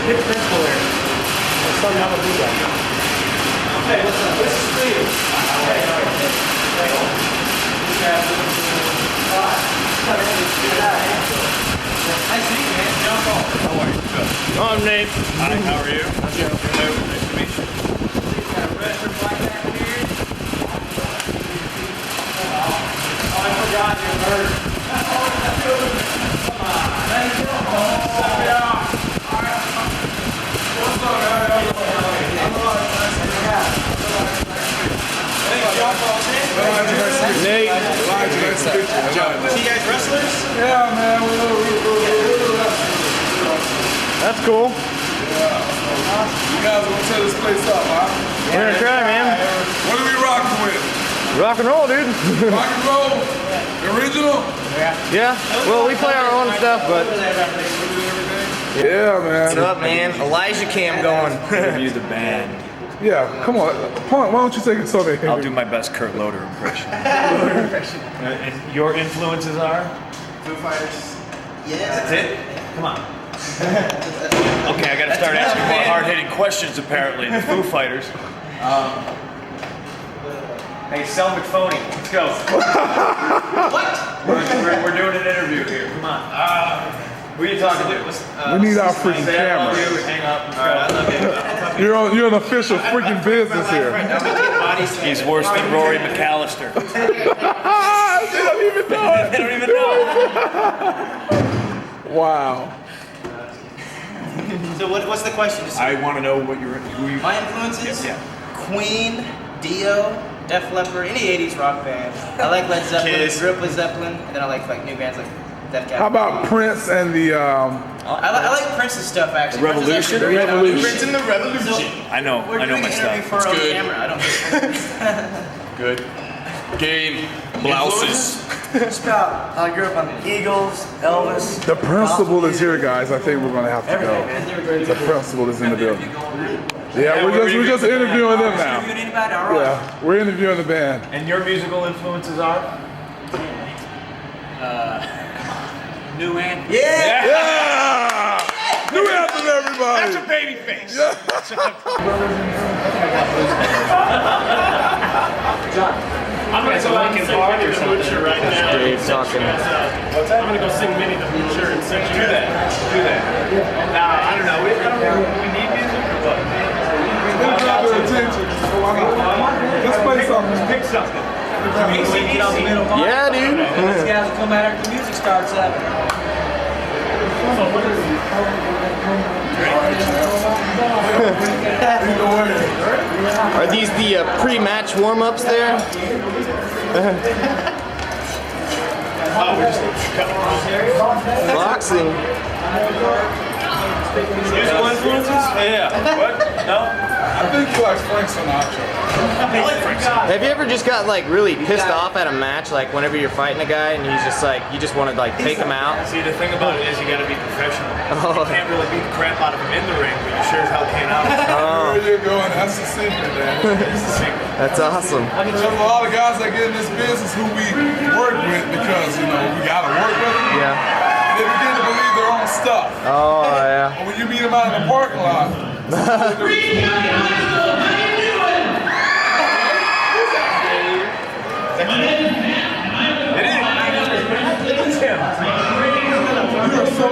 Hit the principal there. Let's start out with you guys. Okay, what's up? This is for you. Nice to meet you, man. John Paul. How are you? Good. I'm Nate. Hi, how are you? Hello, nice to meet you. Got a red or black back here. Oh, I forgot your bird. Come on. Thank you. Nate. See you guys wrestlers? Yeah, man. That's cool. You guys are gonna tear this place up, huh? We're gonna try, man. What are we rocking with? Rock and roll, dude. Rock and roll? The original? Yeah. Well, we play our own stuff, but. Yeah, man. What's up, man? Elijah Cam going. Interview the band. Yeah, come on. Why don't you take it so I'll do my best Kurt Loder impression. And your influences are? Foo Fighters. That's it? Come on. Okay, I gotta start asking more hard-hitting questions apparently. The Foo Fighters. Hey, Sel McPhoney, let's go. What? We're doing an interview here, come on. Who are you talking to? We need our freaking Say I love camera. you, hang up, let's go. You're an official freaking business here. He's worse than Rory McAllister. They don't even know it. They don't even know. Wow. So what's the question? Just I want to know what who you. my influences? Yeah. Queen, Dio, Def Leppard, any 80s rock bands. I like Led Zeppelin, Kiss. grew up with Zeppelin, and then I like new bands like Def Leppard. How about Prince and the I like Prince's stuff actually. The Revolution? Prince is actually great. Prince and the Revolution. I know We're my doing an interview stuff. for our own camera. I don't Good. Game. Blouses. I grew up on the Eagles, Elvis. the principal is here, guys. I think we're gonna have to go. The principal is in the building. Yeah, we're just interviewing them now. anybody? All right. Yeah, we're interviewing the band. And your musical influences are? New Anthem. Yeah! New anthem, everybody. That's a baby face. I'm gonna go out and sing Minnie the Moocher right now. Dave talking. I'm gonna go sing Minnie the Moocher and sing. Do that. Do that. Nah, I don't know. We need music or what? Let's grab their attention. Let's play something. Pick something. Yeah, dude. These guys will come out after the music starts up. Are these the pre-match warm-ups there? Boxing. Musical influences? Yeah. What? No? I think he likes Frank Sinatra. I like Frank Sinatra. Have you ever just got like really pissed off at a match, like whenever you're fighting a guy and he's just like, you just want to like take him out? See, the thing about it is you gotta be professional. Oh. You can't really beat the crap out of him in the ring, but you sure as hell can't out. There you go, and that's the secret, man. It's the secret. That's awesome. There's a lot of guys that get in this business who we work with because, you know, we gotta work with them. Yeah. And they begin to believe their own stuff. Oh, yeah. And when you meet them out in the parking lot, It is. you're so